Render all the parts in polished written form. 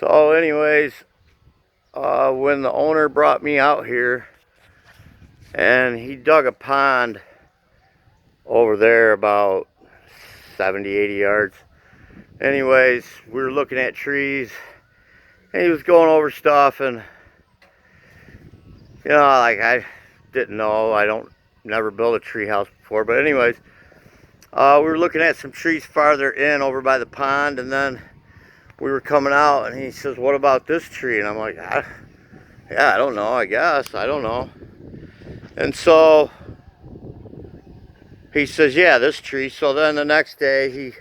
So anyways, when the owner brought me out here, and he dug a pond over there about 70-80 yards. Anyways, we were looking at trees, and he was going over stuff, and like, I didn't know. Never built a tree house before, but anyways, we were looking at some trees farther in over by the pond, and then we were coming out, and he says, "What about this tree?" And I'm like, yeah, I don't know, I guess. I don't know. And so he says, "Yeah, this tree." So then the next day, he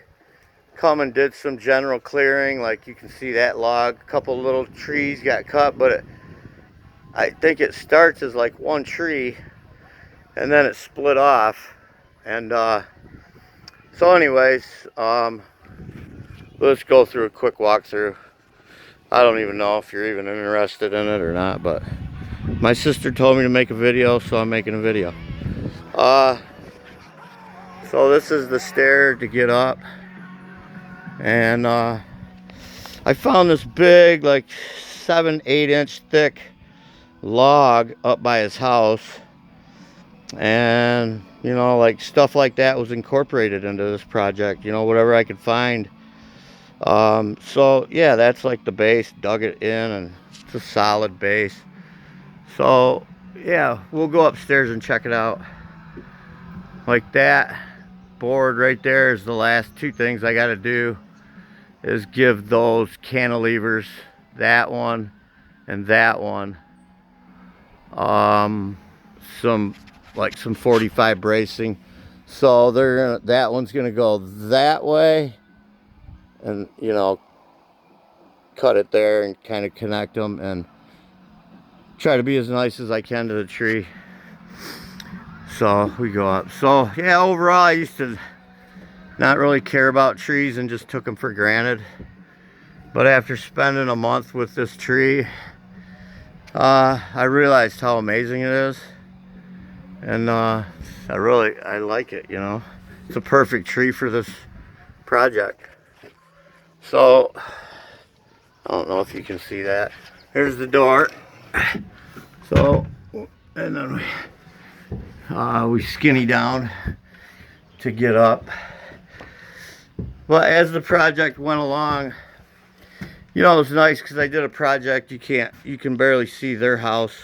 come and did some general clearing. Like, you can see that log, a couple little trees got cut, but I think it starts as like one tree, and then it split off. And so anyways, let's go through a quick walkthrough. I don't even know if you're even interested in it or not, but my sister told me to make a video, so I'm making a video. So this is the stair to get up, and I found this big, like 7-8 inch thick log up by his house, and like stuff like that was incorporated into this project, whatever I could find. So yeah, that's like the base. Dug it in, and it's a solid base. So yeah, we'll go upstairs and check it out. Like, that board right there is the last two things I got to do, is give those cantilevers, that one and that one, some 45 bracing. So that one's gonna go that way, and cut it there and kind of connect them and try to be as nice as I can to the tree. So we go up. So yeah, overall, I used to not really care about trees and just took them for granted. But after spending a month with this tree, I realized how amazing it is. And I like it, It's a perfect tree for this project. So I don't know if you can see that. Here's the door. So, and then we skinny down to get up. But as the project went along, it was nice because I did a project. You can barely see their house.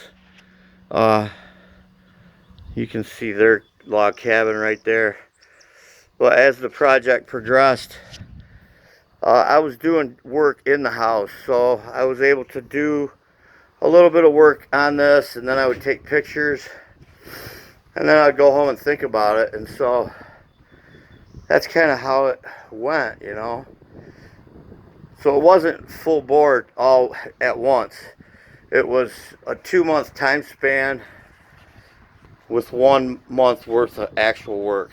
You can see their log cabin right there. But as the project progressed, I was doing work in the house, so I was able to do a little bit of work on this, and then I would take pictures, and then I'd go home and think about it. And so that's kind of how it went, So it wasn't full board all at once. It was a 2-month time span with 1 month worth of actual work.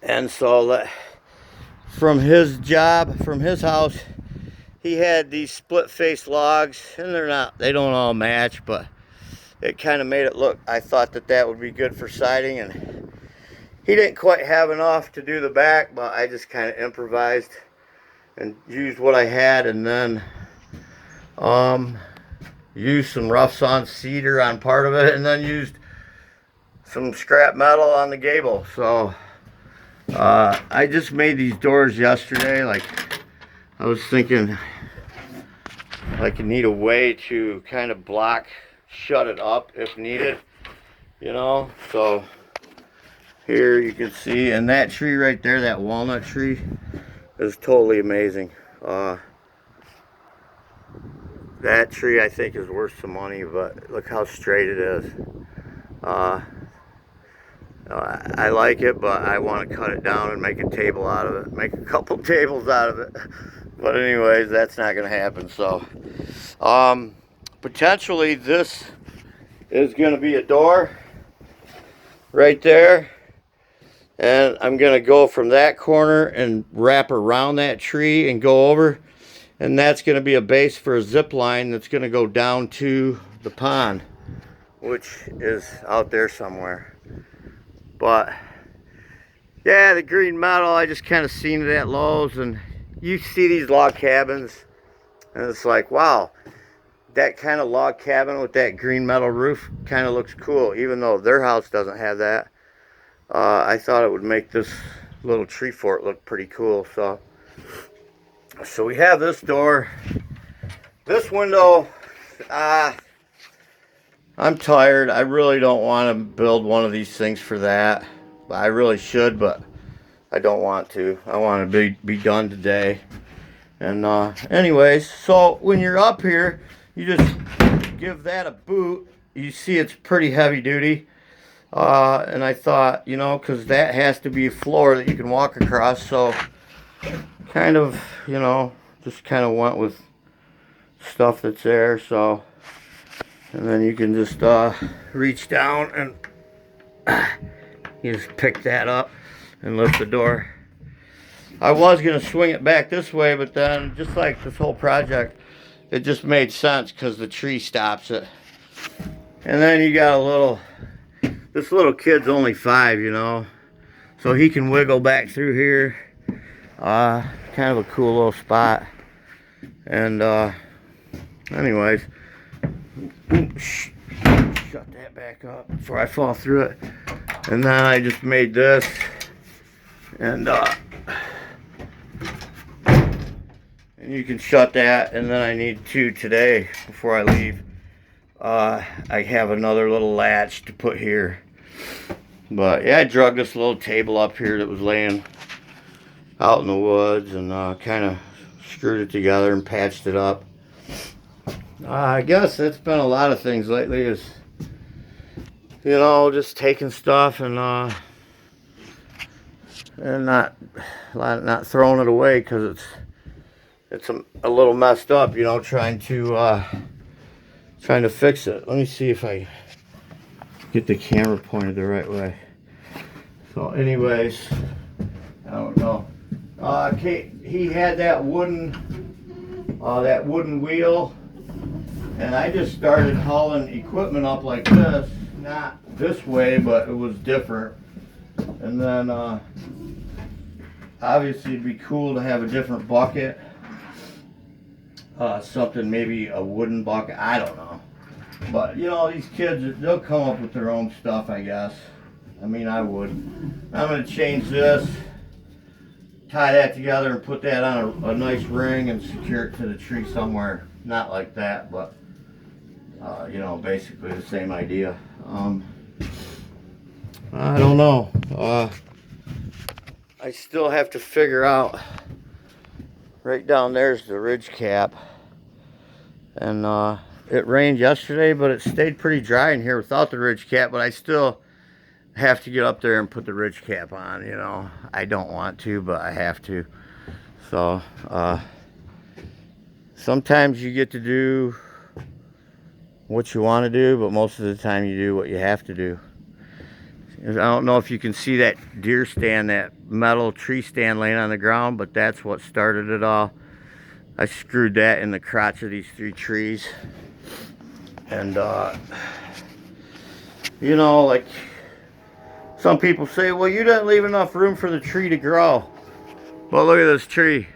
And so from his house, he had these split face logs, and they don't all match, but it kind of made it look, I thought that would be good for siding. And he didn't quite have enough to do the back, but I just kind of improvised and used what I had, and then used some rough sawn cedar on part of it, and then used some scrap metal on the gable. So I just made these doors yesterday. Like, I was thinking I could need a way to kind of shut it up if needed, So here you can see, and that tree right there, that walnut tree, is totally amazing. That tree, I think, is worth some money, but look how straight it is. I like it, but I want to cut it down and make a table out of it, make a couple tables out of it. But anyways, that's not going to happen. So potentially this is going to be a door right there, and I'm going to go from that corner and wrap around that tree and go over, and that's going to be a base for a zip line that's going to go down to the pond, which is out there somewhere. But yeah, the green metal, I just kind of seen it at Lowe's, and you see these log cabins And it's like, wow, that kind of log cabin with that green metal roof kind of looks cool, even though their house doesn't have that. I thought it would make this little tree fort look pretty cool. So we have this door. This window, I'm tired. I really don't want to build one of these things for that. I really should, but I don't want to. I want to be done today. And anyways, so when you're up here, you just give that a boot. You see it's pretty heavy duty. And I thought, you know, because that has to be a floor that you can walk across. So kind of, you know, just kind of went with stuff that's there. So, and then you can just reach down and you just pick that up and lift the door. I was going to swing it back this way, but then just like this whole project, it just made sense because the tree stops it. And then you got a little, this little kid's only 5, you know, so he can wiggle back through here. Kind of a cool little spot. And anyways, shut that back up before I fall through it. And then I just made this, and you can shut that. And then I need to today before I leave. I have another little latch to put here. But yeah, I drug this little table up here that was laying out in the woods, and kind of screwed it together and patched it up. I guess that's been a lot of things lately, is, you know, just taking stuff and not throwing it away because it's a little messed up, you know, trying to fix it. Let me see if I get the camera pointed the right way. So anyways, I don't know. He had that wooden wheel, and I just started hauling equipment up like this, not this way, but it was different. And then obviously it'd be cool to have a different bucket, something, maybe a wooden bucket, I don't know. But you know, these kids, they'll come up with their own stuff, I guess. I mean, I would. I'm going to change this, tie that together, and put that on a nice ring and secure it to the tree somewhere. Not like that, but you know, basically the same idea. I don't know. I still have to figure out. Right down there's the ridge cap, and it rained yesterday, but it stayed pretty dry in here without the ridge cap. But I still have to get up there and put the ridge cap on, you know. I don't want to, but I have to. So sometimes you get to do what you want to do, but most of the time you do what you have to do. I don't know if you can see that deer stand, that metal tree stand laying on the ground, but that's what started it all. I screwed that in the crotch of these 3 trees. And you know, like, some people say, well, you didn't leave enough room for the tree to grow. Well, look at this tree.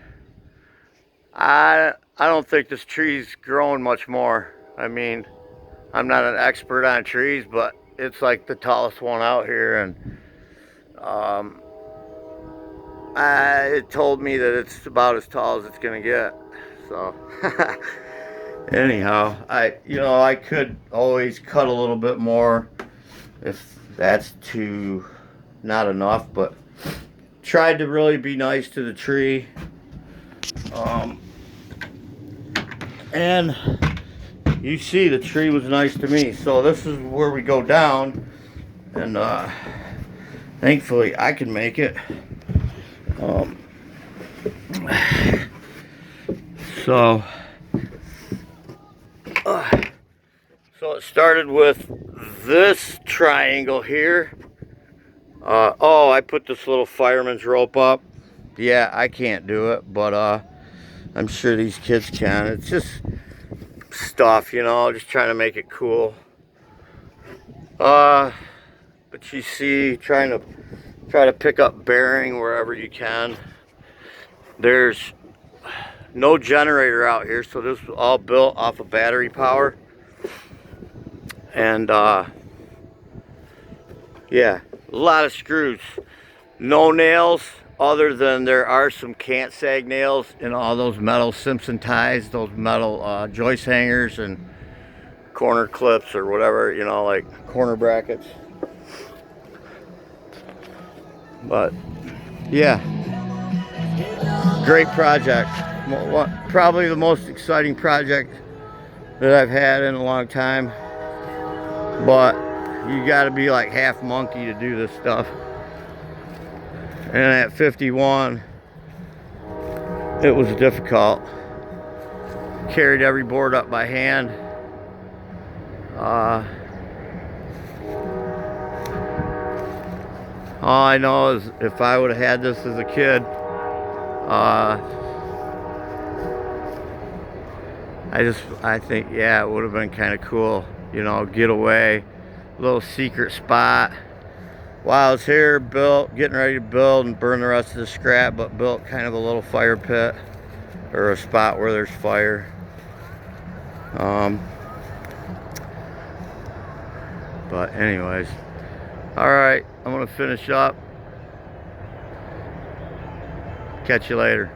I don't think this tree's growing much more. I mean, I'm not an expert on trees, but it's like the tallest one out here, and it told me that it's about as tall as it's gonna get. So anyhow, I could always cut a little bit more if that's not enough, but tried to really be nice to the tree. And you see, the tree was nice to me. So this is where we go down, and thankfully I can make it. So it started with this triangle here. Oh, I put this little fireman's rope up. Yeah, I can't do it, but I'm sure these kids can. It's just stuff, you know, just trying to make it cool. But you see, try to pick up bearing wherever you can. There's no generator out here, so this was all built off of battery power. And yeah, a lot of screws. No nails, other than there are some can't sag nails in all those metal Simpson ties, those metal joist hangers and corner clips or whatever, you know, like corner brackets. But yeah, great project. Probably the most exciting project that I've had in a long time. But you got to be like half monkey to do this stuff. And at 51, it was difficult. Carried every board up by hand. All I know is if I would have had this as a kid, I think, yeah, it would have been kind of cool, you know, get away, little secret spot. While I was here, getting ready to build and burn the rest of the scrap, but built kind of a little fire pit or a spot where there's fire. But anyways, all right, I'm gonna finish up. Catch you later.